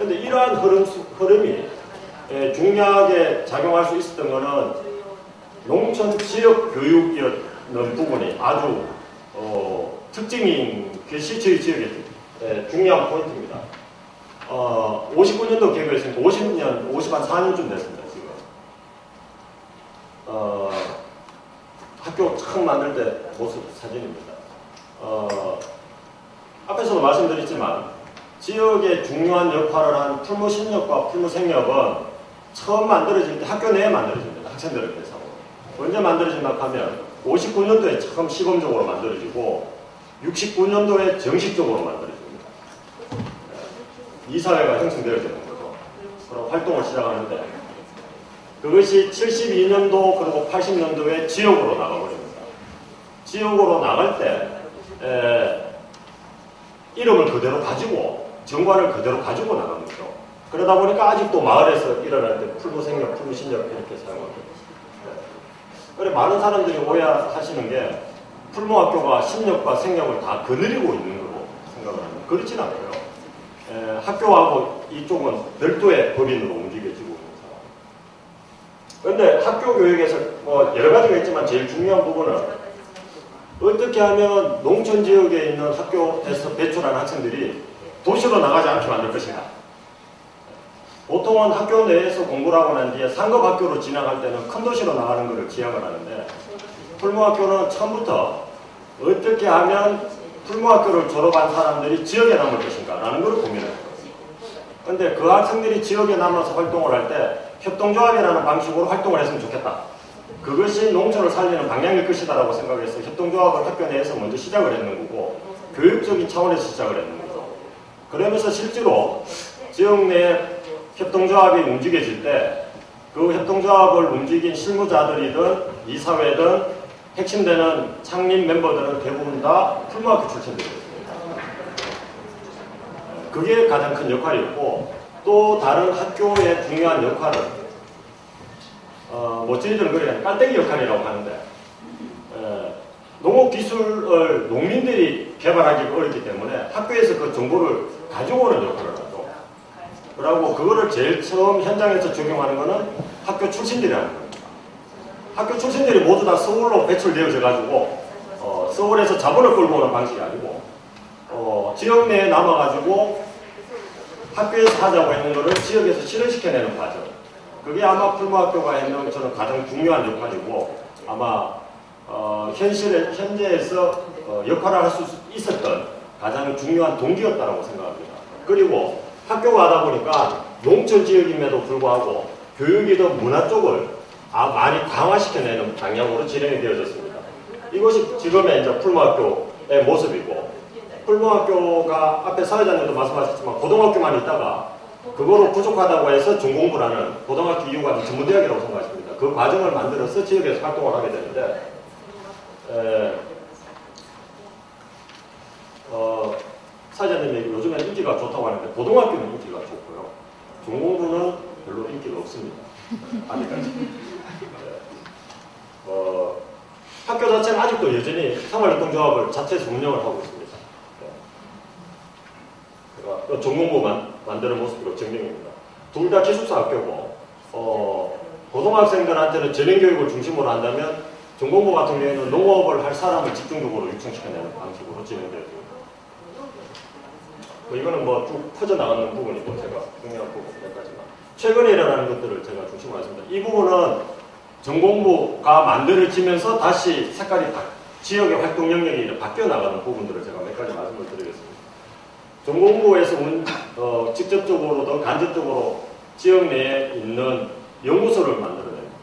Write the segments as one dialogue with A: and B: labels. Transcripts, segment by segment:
A: 근데 이러한 흐름이 중요하게 작용할 수 있었던 것은 농촌 지역 교육이었는 부분이 아주 특징인 것이 저희 지역의 중요한 포인트입니다. 59년도 개교했으니까 54년쯤 됐습니다. 지금 학교 처음 만들 때 모습 사진입니다. 앞에서도 말씀드렸지만 지역의 중요한 역할을 한 풀무신협과 풀무생협은 처음 만들어질 때 학교 내에 만들어집니다. 학생들을 대상으로. 언제 만들어진다 하면 59년도에 처음 시범적으로 만들어지고 69년도에 정식적으로 만들어집니다. 이사회가 형성되어지는 거죠. 그럼 활동을 시작하는데 그것이 72년도 그리고 80년도에 지역으로 나가버립니다. 지역으로 나갈 때 이름을 그대로 가지고 정관을 그대로 가지고 나가는 거죠. 그러다 보니까 아직도 마을에서 일어날 때 풀무생협, 풀무신협 이렇게 사용합니다. 그래 많은 사람들이 오해하시는 게 풀무학교가 신협과 생협을 다 거느리고 있는 거로 생각을 합니다. 그렇진 않고요. 학교하고 이쪽은 별도의 법인으로 움직여지고 있는 상황입니다. 그런데 학교 교육에서 뭐 여러 가지가 있지만 제일 중요한 부분은 어떻게 하면 농촌 지역에 있는 학교에서 배출한 학생들이 도시로 나가지 않게 만들 것인가. 보통은 학교 내에서 공부를 하고 난 뒤에 상급학교로 진학할 때는 큰 도시로 나가는 것을 지향을 하는데 풀무학교는 처음부터 어떻게 하면 풀무학교를 졸업한 사람들이 지역에 남을 것인가 라는 걸 고민해요. 그런데 그 학생들이 지역에 남아서 활동을 할 때 협동조합이라는 방식으로 활동을 했으면 좋겠다. 그것이 농촌을 살리는 방향일 것이다 라고 생각해서 협동조합을 학교 내에서 먼저 시작을 했는 거고 교육적인 차원에서 시작을 했는 거죠. 그러면서 실제로 지역 내 협동조합이 움직여질 때 그 협동조합을 움직인 실무자들이든 이사회든 핵심되는 창립 멤버들은 대부분 다 풀무학교 출신들이었습니다. 그게 가장 큰 역할이었고 또 다른 학교의 중요한 역할은 뭐 저희들은 그래 깔때기 역할이라고 하는데 농업기술을 농민들이 개발하기가 어렵기 때문에 학교에서 그 정보를 가지고 오는 역할을 하죠. 그리고 그거를 제일 처음 현장에서 적용하는 거는 학교 출신들이라는 겁니다. 학교 출신들이 모두 다 서울로 배출되어져 가지고 서울에서 자본을 끌고 오는 방식이 아니고 지역 내에 남아가지고 학교에서 하자고 했는 거를 지역에서 실현시켜내는 과정. 그게 아마 풀무학교가 했는 저는 가장 중요한 역할이고 아마 현재에서 역할을 할 수 있었던 가장 중요한 동기였다고 생각합니다. 그리고 학교가 하다 보니까 농촌 지역임에도 불구하고 교육이든 문화 쪽을 많이 강화시켜내는 방향으로 진행이 되어졌습니다. 이것이 지금의 이제 풀무학교의 모습이고 풀무학교가 앞에 사회자님도 말씀하셨지만 고등학교만 있다가 그거로 부족하다고 해서 중공부라는 고등학교 이후가 전문대학이라고 생각하십니다. 그 과정을 만들어서 지역에서 활동을 하게 되는데 사회자님이 요즘에 인기가 좋다고 하는데 고등학교는 인기가 좋고요. 중공부는 별로 인기가 없습니다. 아직까지. 학교 자체는 아직도 여전히 생활협동조합을 자체에서 운영을 하고 있습니다. 그러니까 전공부만 만드는 모습으로 증명입니다. 둘 다 기숙사 학교고 고등학생들한테는 전형교육을 중심으로 한다면 전공부 같은 경우에는 농업을 할 사람을 집중적으로 육성시켜내는 방식으로 진행되어집니다. 이거는 뭐 쭉 퍼져나가는 부분이고 제가 중요한 부분 몇 가지만 최근에 일어나는 것들을 제가 중심으로 하겠습니다. 이 부분은 전공부가 만들어지면서 다시 색깔이 지역의 활동 영역이 바뀌어 나가는 부분들을 제가 몇 가지 말씀을 드리겠습니다. 전공부에서 직접적으로든 간접적으로 지역 내에 있는 연구소를 만들어냅니다.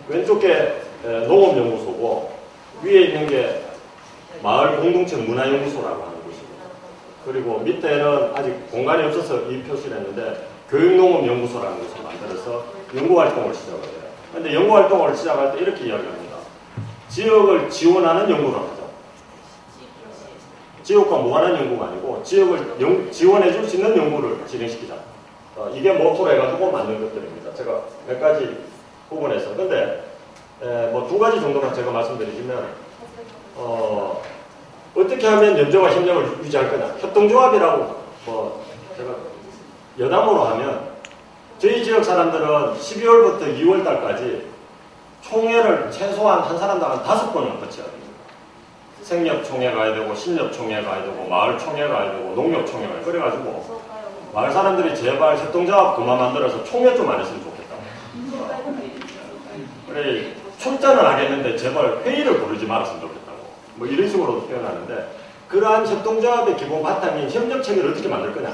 A: 왼쪽 게 농업연구소고 위에 있는 게 마을 공동체 문화연구소라고 하는 곳입니다. 그리고 밑에는 아직 공간이 없어서 이 표시를 했는데 교육농업연구소라는 곳을 만들어서 연구활동을 시작을 해요. 그런데 연구활동을 시작할 때 이렇게 이야기합니다. 지역을 지원하는 연구를 하죠. 지역과 무관한 연구가 아니고 지역을 지원해 줄 수 있는 연구를 진행시키자. 이게 모토로 해가지고 만든 것들입니다. 제가 몇 가지 부분에서. 근데 뭐 두 가지 정도만 제가 말씀드리자면 어떻게 하면 연대와 협력을 유지할 거냐. 협동조합이라고 뭐 제가 여담으로 하면 저희 지역 사람들은 12월부터 2월 달까지 총회를 최소한 한 사람당 한 5번은 거쳐야 됩니다. 생협총회 가야 되고 신협총회 가야 되고 마을총회 가야 되고 농협총회 가야 되고 그래가지고 마을 사람들이 제발 협동조합 그만 만들어서 총회 좀 안 했으면 좋겠다. 그래 출전은 하겠는데 제발 회의를 부르지 말았으면 좋겠다고 뭐 이런 식으로 표현하는데 그러한 협동조합의 기본 바탕인 협력체계를 어떻게 만들 거냐.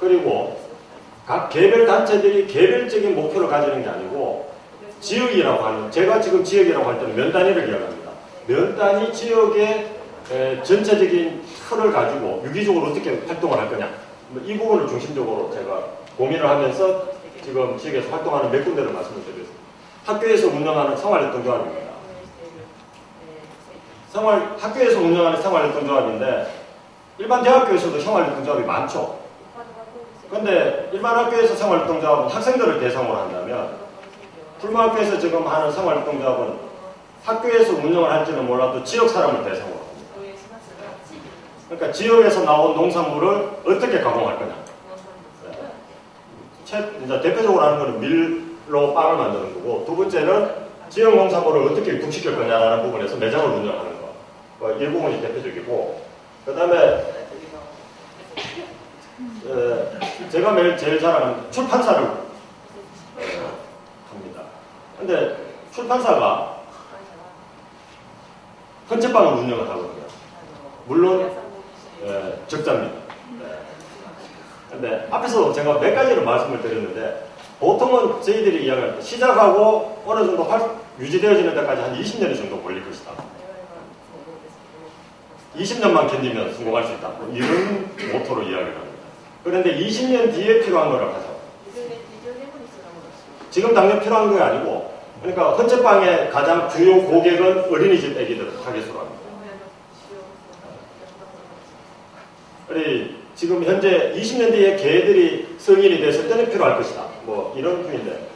A: 그리고 각 개별 단체들이 개별적인 목표를 가지는 게 아니고 지역이라고 하는, 제가 지금 지역이라고 할 때는 면 단위를 이야기합니다. 면 단위 지역의 전체적인 틀을 가지고 유기적으로 어떻게 활동을 할 거냐. 이 부분을 중심적으로 제가 고민을 하면서 지금 지역에서 활동하는 몇 군데를 말씀을 드리겠습니다. 학교에서 운영하는 생활협동조합입니다. 학교에서 운영하는 생활협동조합인데 일반 대학교에서도 생활협동조합이 많죠. 그런데 일반 학교에서 생활협동조합은 학생들을 대상으로 한다면 불마학교에서 지금 하는 생활협동조합은 학교에서 운영을 할지는 몰라도 지역 사람을 대상으로 합니다. 그러니까 지역에서 나온 농산물을 어떻게 가공할 거냐. 이제 대표적으로 하는 것은 밀로 빵을 만드는 거고, 두 번째는 지역 농산물을 어떻게 유통시킬 거냐라는 부분에서 매장을 운영하는 거. 이 부분이 대표적이고, 그 다음에 제가 매일 제일 잘하는 출판사를 합니다. 근데 출판사가 헌책방을 운영을 하거든요. 물론 적자입니다. 근데 앞에서 제가 몇 가지를 말씀을 드렸는데 보통은 저희들이 이야기할 때 시작하고 어느 정도 유지되어지는 데까지 한 20년 정도 걸릴 것이다. 20년만 견디면 성공할 수 있다. 이런 모토로 이야기를 합니다. 그런데 20년 뒤에 필요한 거를 하죠. 지금 당장 필요한 게 아니고, 그러니까 헌책방의 가장 주요 고객은 어린이집 애기들 타겟으로 합니다. 지금 현재 20년 뒤에 개들이 성인이 됐을 때는 필요할 것이다. 뭐 이런 표현인데,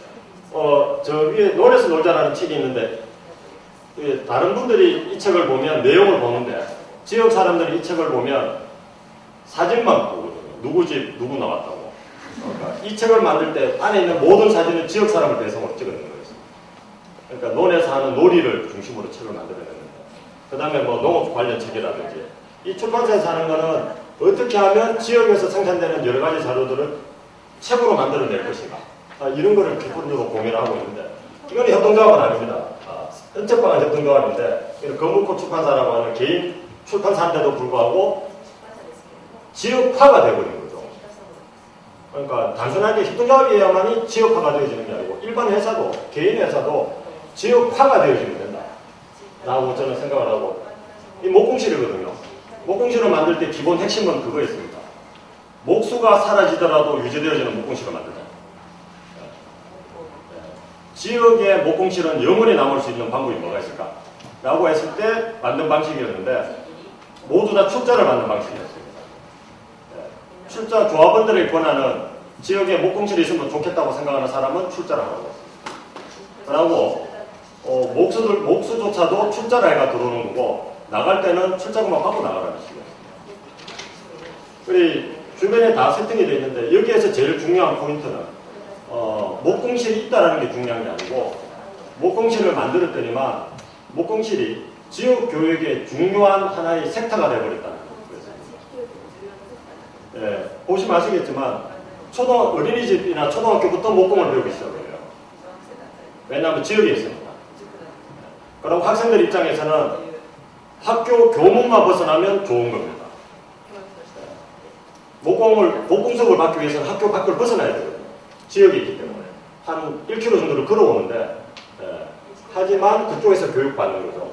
A: 저 위에 논에서 놀자라는 책이 있는데, 다른 분들이 이 책을 보면 내용을 보는데 지역 사람들이 이 책을 보면 사진만 보거든요. 누구 집 누구 나왔다고. 그러니까 이 책을 만들 때 안에 있는 모든 사진은 지역 사람을 대상으로 찍어낸 거예요. 그러니까 논에서 하는 놀이를 중심으로 책을 만들어냈는데, 그 다음에 뭐 농업 관련 책이라든지, 이 출판사에서 하는 거는 어떻게 하면 지역에서 생산되는 여러 가지 자료들을 책으로 만들어낼 것인가. 이런 거를 기본적으로 고민을 하고 있는데, 이건 협동조합은 아닙니다. 헌책방은 협동조합인데, 거무코 출판사라고 하는 개인 출판사인데도 불구하고 지역화가 되어버린 거죠. 그러니까 단순하게 협동조합이어야만이 지역화가 되어지는 게 아니고 일반 회사도, 개인 회사도 지역화가 되어지면 된다 라고 저는 생각을 하고, 이 목공실이거든요. 목공실을 만들 때 기본 핵심은 그거였습니다. 목수가 사라지더라도 유지되어지는 목공실을 만들자. 지역의 목공실은 영원히 남을 수 있는 방법이 뭐가 있을까? 라고 했을 때 만든 방식이었는데 모두 다 출자를 만든 방식이었습니다. 출자 조합원들의 권한은 지역에 목공실이 있으면 좋겠다고 생각하는 사람은 출자를 하라고 했습니다. 그러고 목수조차도 출자를 해가 들어오는 거고, 나갈 때는 출자금만 하고 나가라는 식이었습니다. 그리고 주변에 다 세팅이 되어 있는데 여기에서 제일 중요한 포인트는 목공실이 있다는 게 중요한 게 아니고, 목공실을 만들었더니만 목공실이 지역 교육의 중요한 하나의 섹터가 되어버렸다는 거예요. 보시면 아시겠지만 어린이집이나 초등학교부터 목공을 배우기 시작해요. 왜냐하면 지역에 있으니까. 그럼 학생들 입장에서는 학교 교문만 벗어나면 좋은 겁니다. 목공 수업을 받기 위해서는 학교 밖을 벗어나야 되거든요. 지역에 있기 때문에. 한 1km 정도를 걸어오는데, 하지만 그쪽에서 교육받는 거죠.